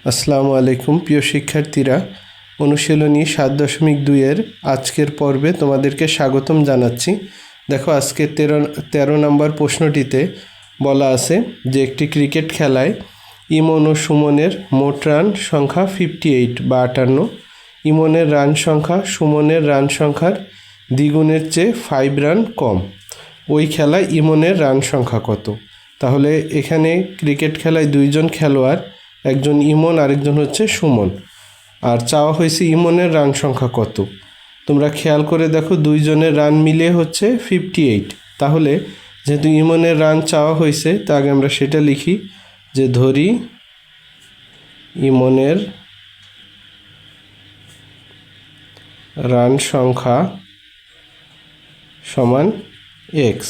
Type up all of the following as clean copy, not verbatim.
আসসালামু আলাইকুম প্রিয় শিক্ষার্থীরা, অনুশীলনী 7.2 এর আজকের পর্বে তোমাদেরকে স্বাগতম জানাচ্ছি। দেখো, আজকের 13 নম্বর প্রশ্নটিতে বলা আছে যে একটি ক্রিকেট খেলায় ইমন ও সুমনের মোট রান সংখ্যা 58 বা 58। ইমনের রান সংখ্যা সুমনের রান সংখ্যার দ্বিগুণের চেয়ে 5 রান কম। ওই খেলায় ইমনের রান সংখ্যা কত? তাহলে এখানে ক্রিকেট খেলায় দুইজন খেলোয়াড়, একজন ইমন আরেকজন হচ্ছে সুমন, আর চাওয়া হয়েছে ইমনের রান সংখ্যা কত। তোমরা খেয়াল করে দেখো, দুইজনের রান মিলে হচ্ছে 58। তাহলে যেহেতু ইমনের রান চাওয়া হয়েছে, তা আগে আমরা সেটা লিখি যে ধরি ইমনের রান সংখ্যা সমান এক্স,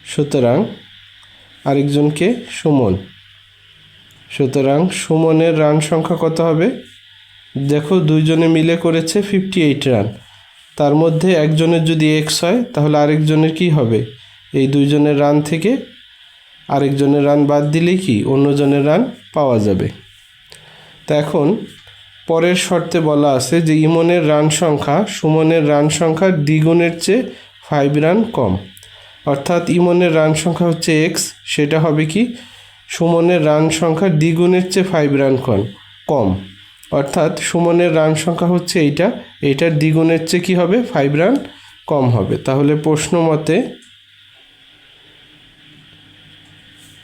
সুতরাং আরেকজনকে সুমন, সুতরাং সুমনের রান সংখ্যা কত হবে? দেখো, দুইজনে মিলে করেছে 58 রান, তার মধ্যে একজনের যদি এক্স হয় তাহলে আরেকজনের কি হবে? এই দুইজনের রান থেকে আরেকজনের রান বাদ দিলেই কি অন্যজনের রান পাওয়া যাবে। তা এখন পরের শর্তে বলা আছে যে ইমনের রান সংখ্যা সুমনের রান সংখ্যার দ্বিগুণের চেয়ে 5 রান কম। অর্থাৎ ইমনের রান সংখ্যা হচ্ছে এক্স, সেটা হবে কি সুমনের রান সংখ্যার দ্বিগুণের চেয়ে 5 রান কম। অর্থাৎ সুমনের রান সংখ্যা হচ্ছে এইটার দ্বিগুণের চেয়ে কী হবে? 5 রান কম হবে। তাহলে প্রশ্ন মতে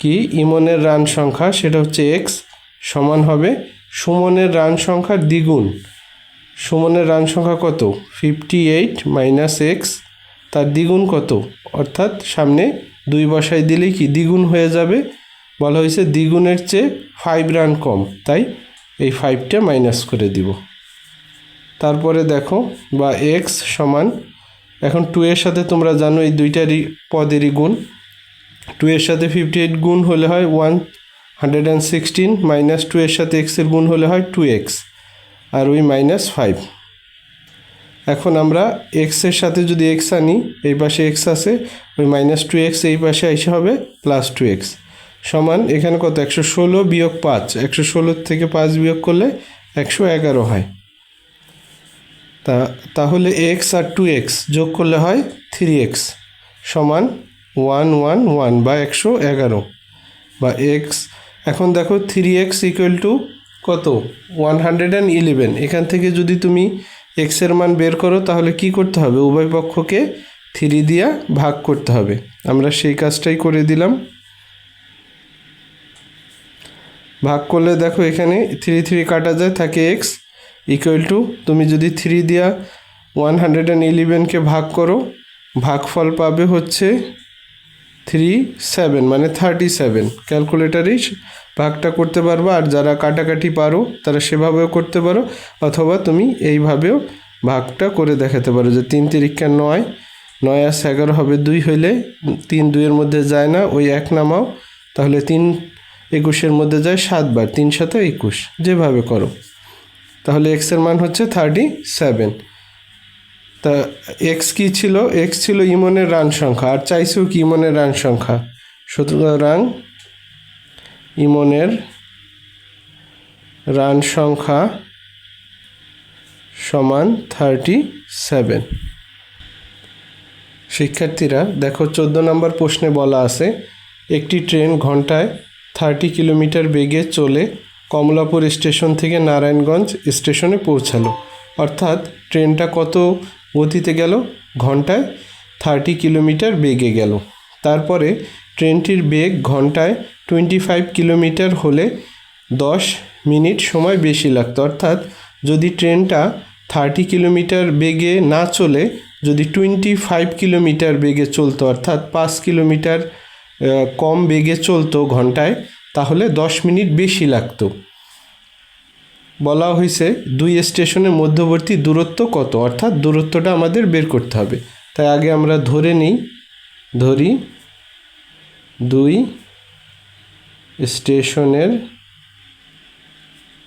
কি ইমনের রান সংখ্যা সেটা হচ্ছে এক্স সমান হবে সুমনের রান সংখ্যার দ্বিগুণ। সুমনের রান সংখ্যা কত? 58 মাইনাস এক্স, তার দ্বিগুণ কত? অর্থাৎ সামনে 2 বসাই দিলেই কি দ্বিগুণ হয়ে যাবে। বলা হয়েছে দ্বিগুণের চেয়ে 5 রান কম, তাই এই 5টা মাইনাস করে দিব। তারপরে দেখো, বা এক্স সমান, এখন 2 এর সাথে তোমরা জানো এই দুইটারই পদেরই গুণ। 2 এর সাথে 58 গুণ হলে হয় 116, মাইনাস 2 এর সাথে এক্সের গুণ হলে হয় 2x, আর ওই মাইনাস 5। এখন আমরা এক্সের সাথে যদি এক্স আনি, এই পাশে এক্স আছে, ওই মাইনাস 2x এই পাশে এসে হবে প্লাস 2x সমান এখানে কত? 116 বিয়োগ 5, 116 থেকে 5 বিয়োগ করলে 111 হয়। তাহলে এক্স আর 2x যোগ করলে হয় 3x সমান 111 বা 111 বা এক্স। এখন দেখো 3x ইকুয়াল টু কত? 111। এখান থেকে যদি তুমি এক্সের মান বের করো তাহলে কি করতে হবে? উভয় পক্ষকে 3 দিয়া ভাগ করতে হবে। আমরা সেই কাজটাই করে দিলাম। ভাগ করলে দেখো এখানে 3 3 কাটা যায়, থাকে এক্স ইকুয়াল টু, তুমি যদি 3 দিয়া 111কে ভাগ করো, ভাগফল পাবে হচ্ছে 37, মানে 37। ক্যালকুলেটারেই ভাগটা করতে পারবো, আর যারা কাটাকাটি পারো তারা সেভাবেও করতে পারো, অথবা তুমি এইভাবেও ভাগটা করে দেখাতে পারো যে 3 তিরিক্ষা 9, 9 আর 11 হবে 2 হইলে 3 2-এর মধ্যে যায় না, ওই 1 নামাও, তাহলে 3 21-এর মধ্যে যায় 7 বার, 3 7 21, যেভাবে করো। তাহলে এক্সের মান হচ্ছে 37। তা এক্স কী ছিল? এক্স ছিল ইমনের রান সংখ্যা, আর চাইছেও কি ইমনের রান সংখ্যা। সুতরাং ইমনের রান সংখ্যা সমান 37। শিক্ষার্থীরা দেখো, 14 নম্বর প্রশ্নে বলা আছে একটি ট্রেন ঘন্টায় 30 কিলোমিটার বেগে চলে কমলাপুর স্টেশন থেকে নারায়ণগঞ্জ স্টেশনে পৌঁছালো। অর্থাৎ ট্রেনটা কত গতিতে গেল? ঘন্টায় 30 কিলোমিটার বেগে গেল। তারপরে ট্রেনটির বেগ ঘন্টায় 25 কিলোমিটার হলে 10 মিনিট সময় বেশি লাগতো। অর্থাৎ যদি ট্রেনটা 30 কিলোমিটার বেগে না চলে, যদি 25 কিলোমিটার বেগে চলতো, অর্থাৎ 5 কিলোমিটার কম বেগে চলতো ঘন্টায়, তাহলে 10 মিনিট বেশি লাগতো। বলা হয়েছে 2 স্টেশনের মধ্যবর্তী দূরত্ব কত? অর্থাৎ দূরত্বটা আমাদের বের করতে হবে। তাই আগে আমরা ধরে নিই, ধরি 2 স্টেশনের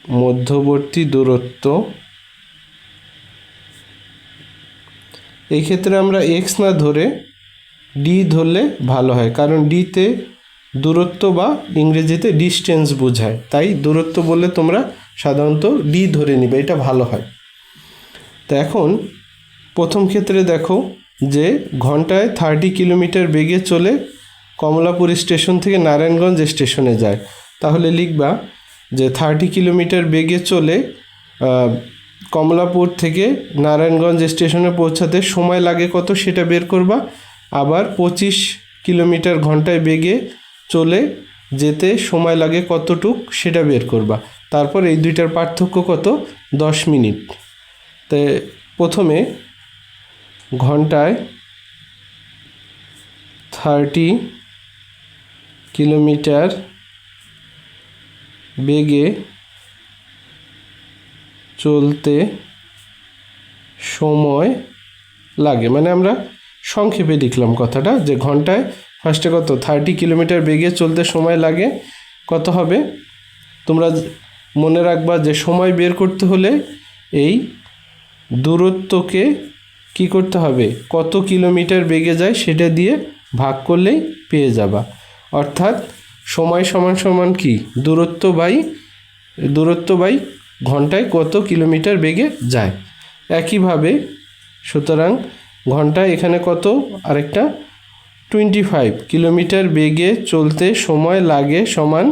মধ্যবর্তী দূরত্ব। এই ক্ষেত্রে আমরা এক্স না ধরে ডি ধরলে ভালো হয়, কারণ ডিতে দূরত্ব বা ইংরেজিতে ডিস্টেন্স বোঝায়, তাই দূরত্ব বললে তোমরা সাধারণত ডি ধরে নিবে, এটা ভালো হয়। তো এখন প্রথম ক্ষেত্রে দেখো যে ঘন্টায় 30 কিলোমিটার বেগে চলে কমলাপুর স্টেশন থেকে নারায়ণগঞ্জ স্টেশনে যায়, তাহলে লিখবা যে 30 কিলোমিটার বেগে চলে কমলাপুর থেকে নারায়ণগঞ্জ স্টেশনে পৌঁছাতে সময় লাগে কত সেটা বের করবা। আবার 25 কিলোমিটার ঘন্টায় বেগে চলে যেতে সময় লাগে কতটুক সেটা বের করবা। তারপর এই দুইটার পার্থক্য কত, 10 মিনিট। তো প্রথমে ঘন্টায় 30 কিলোমিটার বেগে চলতে সময় লাগে, মানে আমরা সংক্ষেপে লিখলাম কথাটা যে ঘন্টায় ফার্স্টে কত 30 কিলোমিটার বেগে চলতে সময় লাগে কত হবে। তোমরা মনে রাখবা যে সময় বের করতে হলে এই দূরত্বকে কি করতে হবে, কত কিলোমিটার বেগে যায় সেটা দিয়ে ভাগ করলেই পেয়ে যাবা। অর্থাৎ সময় সমান সমান কি, দূরত্ব বাই ঘন্টায় কত কিলোমিটার বেগে যায়। একইভাবে সুতরাং ঘন্টায় এখানে কত, আরেকটা 25 কিলোমিটার বেগে চলতে সময় লাগে সমান,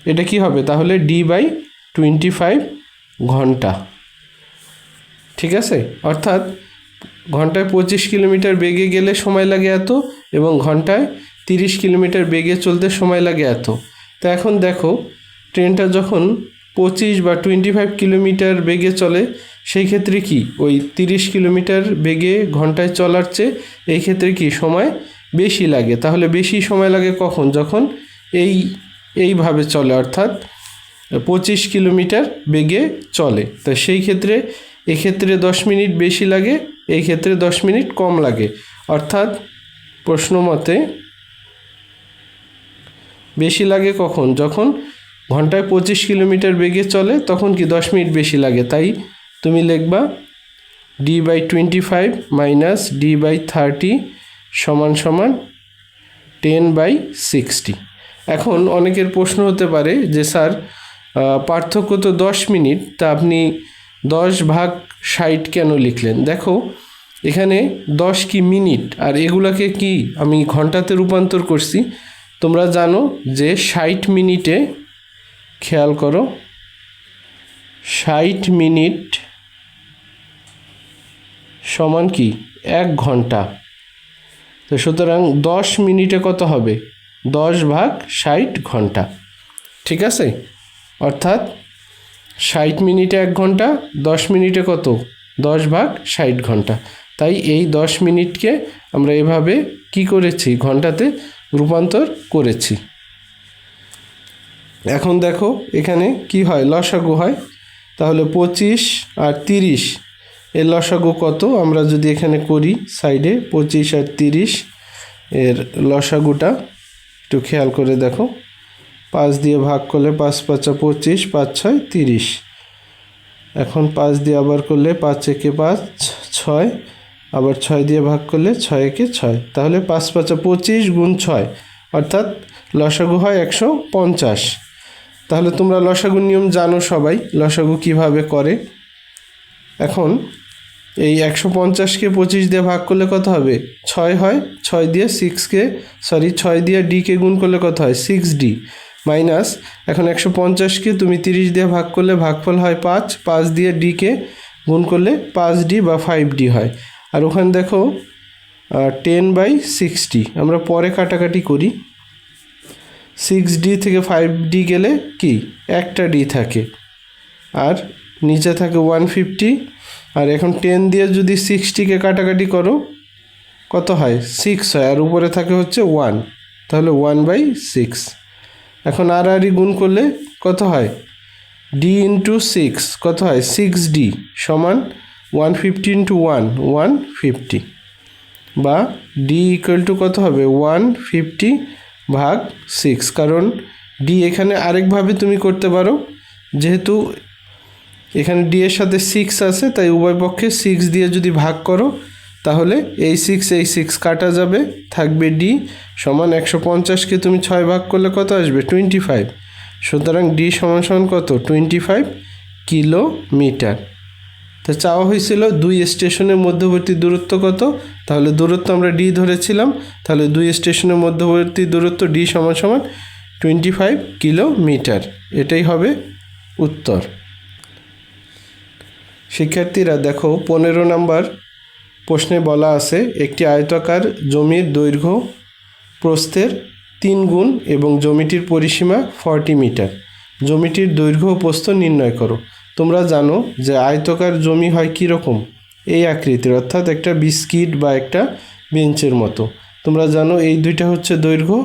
এটা কি হবে তাহলে D/25 ঘন্টা। ঠিক আছে, অর্থাৎ ঘন্টায় 25 কিলোমিটার বেগে গেলে সময় লাগে এত, এবং ঘন্টায় 30 কিলোমিটার বেগে চলতে সময় লাগে এত। তো এখন দেখো ট্রেনটা যখন 25 বা 25 কিলোমিটার বেগে চলে, সেই ক্ষেত্রে কি ওই 30 কিলোমিটার বেগে ঘন্টায় চলার চেয়ে এই ক্ষেত্রে কি সময় বেশি লাগে। তাহলে বেশি সময় লাগে কখন, যখন এইভাবে চলে, অর্থাৎ 25 কিলোমিটার বেগে চলে। তো সেই ক্ষেত্রে এক্ষেত্রে 10 মিনিট বেশি লাগে, এই ক্ষেত্রে 10 মিনিট কম লাগে। অর্থাৎ প্রশ্ন মতে বেশি লাগে কখন, যখন ঘন্টায় 25 কিলোমিটার বেগে চলে তখন কি 10 মিনিট বেশি লাগে। তাই তুমি লিখবা D/25 মাইনাস D/30 সমান সমান 10/60। এখন অনেকের প্রশ্ন হতে পারে যে স্যার পার্থক্য তো 10 মিনিট, তা আপনি 10/60 কেন লিখলেন। দেখো এখানে 10 কি মিনিট, আর এগুলাকে কি আমি ঘন্টাতে রূপান্তর করছি। তোমরা জানো যে 60 মিনিটে, খেয়াল করো 60 মিনিট সমান কি 1 ঘন্টা। তো সুতরাং 10 মিনিটে কত হবে, 10/60 ঘন্টা। ঠিক আছে, অর্থাৎ 60 মিনিটে 1 ঘন্টা, 10 মিনিটে কত 10/60 ঘন্টা। তাই এই 10 মিনিটকে আমরা এভাবে কি করেছি, ঘন্টাতে রূপান্তর করেছি। এখন দেখো এখানে কি হয়, লসাগু হয়। তাহলে 25 আর 30 এর লসাগু কত, আমরা যদি এখানে করি সাইডে 25 আর 30 এর লসাগুটা একটু খেয়াল করে দেখো। 5 দিয়ে ভাগ করলে 5 × 5 = 25, 5 × 6 = 30। এখন 5 দিয়ে আবার করলে 5 × 1 = 5, 6, আবার 6 দিয়ে ভাগ করলে 6 × 1 = 6। তাহলে 5 × 5 = 25 গুণ 6, অর্থাৎ লসাগু হয় 150। তাহলে তোমরা লসাগুর নিয়ম জানো সবাই, লসাগু কিভাবে করে। এখন এই 150কে 25 দিয়ে ভাগ করলে কত হবে, 6 হয়। 6 দিয়ে ডিকে গুণ করলে কত হয়, 6D মাইনাস। এখন 150কে তুমি 30 দিয়ে ভাগ করলে ভাগফল হয় 5, 5 দিয়ে ডিকে গুণ করলে 5D বা 5D হয়। আর ওখানে দেখো 10/60, আমরা পরে কাটাকাটি করি। 6D থেকে 5D গেলে কি একটা D থাকে, আর নিচে থাকে 150। আর এখন 10 দিয়ে যদি 60কে কাটাকাটি করো কত হয়, 6 হয়, আর উপরে থাকে হচ্ছে 1, তাহলে 1/6। এখন আর গুণ করলে কত হয়, D × 6 কত হয়, 6D সমান 150 × 1, 150, বা D = কত হবে, 150/6। কারণ D এখানে আরেকভাবে তুমি করতে পারো, যেহেতু এখানে D এর সাথে 6 আছে, তাই উভয় পক্ষে 6 দিয়ে যদি ভাগ করো তাহলে এই 6 কাটা যাবে, থাকবে ডি সমান 150কে তুমি 6 ভাগ করলে কত আসবে 25। সুতরাং ডি সমান সমান কত 25 কিলোমিটার। তো চাওয়া হয়েছিল 2 স্টেশনের মধ্যবর্তী দূরত্ব কত, তাহলে দূরত্ব আমরা ডি ধরেছিলাম, তাহলে 2 স্টেশনের মধ্যবর্তী দূরত্ব ডি সমান সমান 25 কিলোমিটার। এটাই হবে উত্তর। শিক্ষার্থীরা দেখো 15 নম্বর প্রশ্নে বলা আছে একটি আয়তাকার জমির দৈর্ঘ্য প্রস্থের 3 গুণ এবং জমিটির পরিসীমা 40 মিটার। জমিটির দৈর্ঘ্য ও প্রস্থ নির্ণয় করো। তোমরা জানো যে আয়তাকার জমি হয় কীরকম, এই আকৃতির, অর্থাৎ একটা বিস্কিট বা একটা বেঞ্চের মতো। তোমরা জানো এই দুইটা হচ্ছে দৈর্ঘ্য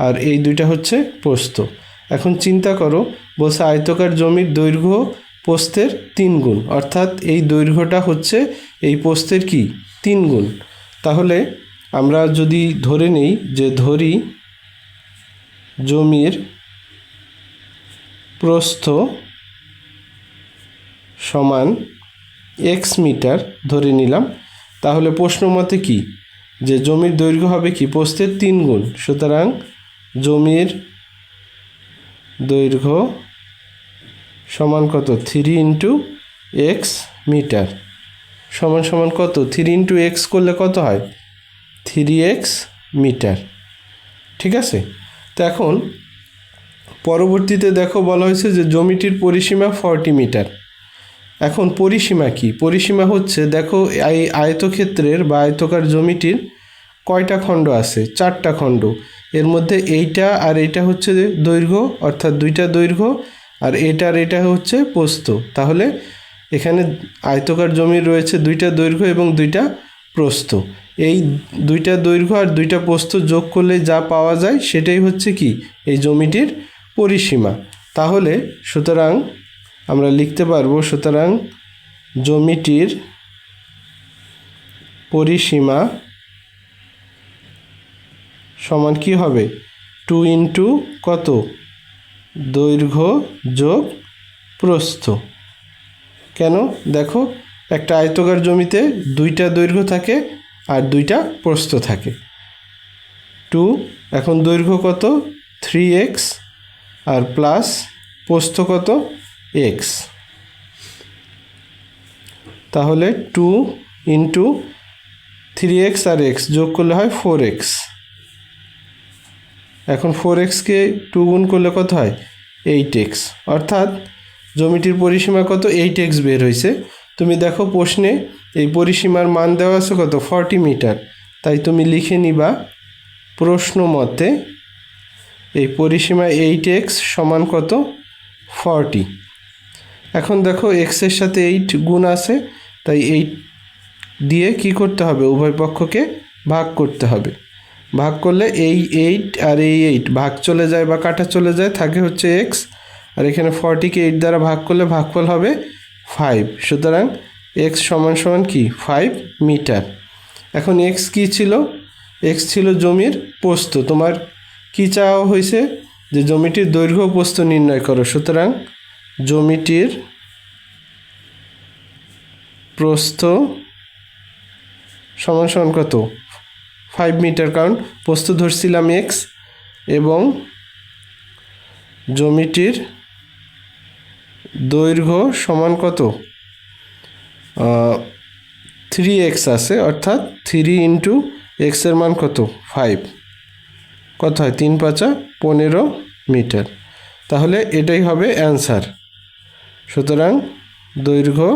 আর এই দুইটা হচ্ছে প্রস্থ। এখন চিন্তা করো, বলছে আয়তাকার জমির দৈর্ঘ্য প্রস্থের 3 গুণ, অর্থাৎ এই দৈর্ঘ্যটা হচ্ছে এই প্রস্থের কি 3 গুণ। তাহলে আমরা যদি ধরে নেই যে ধরি জমির প্রস্থ সমান এক্স মিটার ধরে নিলাম, তাহলে প্রশ্ন মতে কি যে জমির দৈর্ঘ্য হবে কি প্রস্থের 3 গুণ। সুতরাং জমির দৈর্ঘ্য সমান কত 3 ইন্টু এক্স মিটার সমান সমান কত 3 ইন্টু এক্স করলে কত হয় 3x মিটার। ঠিক আছে, তো এখন পরবর্তীতে দেখো বলা হয়েছে যে জমিটির পরিসীমা 40 মিটার। এখন পরিসীমা কি, পরিসীমা হচ্ছে দেখো এই আয়তক্ষেত্রের বা আয়তকার জমিটির কয়টা খণ্ড আছে, 4টা খণ্ড। এর মধ্যে এইটা আর এইটা হচ্ছে দৈর্ঘ্য, অর্থাৎ দুইটা দৈর্ঘ্য, আর এটা হচ্ছে প্রস্থ। তাহলে এখানে আয়তকার জমি রয়েছে 2টা দৈর্ঘ্য এবং 2টা প্রস্থ। এই 2টা দৈর্ঘ্য আর 2টা প্রস্থ যোগ করলে যা পাওয়া যায় সেটাই হচ্ছে কি এই জমিটির পরিসীমা। তাহলে সুতরাং আমরা লিখতে পারবো, সুতরাং জমিটির পরিসীমা সমান কি হবে 2 ইন্টু কত দৈর্ঘ্য যোগ প্রস্থ। কেন দেখো একটা আয়তকার জমিতে 2টা দৈর্ঘ্য থাকে আর 2টা প্রস্থ থাকে। 2 এখন দৈর্ঘ্য কত 3x আর প্লাস প্রস্থ কত x, তাহলে 2 ইন্টু 3x আর x যোগ করলে হয় 4x। এখন 4xকে 2 গুণ করলে কত হয় 8x, অর্থাৎ জমিটির পরিসীমা কত 8x বের হয়েছে। তুমি দেখো প্রশ্নে এই পরিসীমার মান দেওয়া আছে কত 40 মিটার, তাই তুমি লিখে নিবা প্রশ্ন মতে এই পরিসীমা 8x সমান কত 40। এখন দেখো x এর সাথে 8 গুণ আছে, তাই 8 দিয়ে কি করতে হবে উভয় পক্ষকে ভাগ করতে হবে। ভাগ করলে এই 8 আর এই 8 ভাগ চলে যায় বা কাটা চলে যায়, থাকে হচ্ছে x, আর এখানে 40কে 8 দ্বারা ভাগ করলে ভাগফল হবে 5। সুতরাং x সমান সমান কি 5 মিটার। এখন x কি ছিল, x ছিল জমির প্রস্থ। তোমার কি চাওয়া হয়েছে যে জমিটির দৈর্ঘ্য প্রস্থ নির্ণয় করো। সুতরাং জমিটির প্রস্থ সমান সমান কত 5 মিটার, কারণ প্রস্থ ধরছিলাম x, এবং জমিটির দৈর্ঘ্য সমান কত 3x আছে, অর্থাৎ 3 ইন্টু এক্স এর মান কত 5, কত হয় 3 5 15 মিটার। তাহলে এটাই হবে অ্যান্সার। সুতরাং দৈর্ঘ্য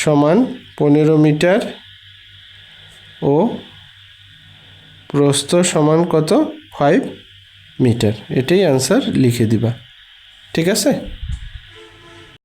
সমান 15 মিটার ও প্রস্থ সমান কত 5 মিটার, এটাই অ্যান্সার লিখে দিবা। ঠিক আছে।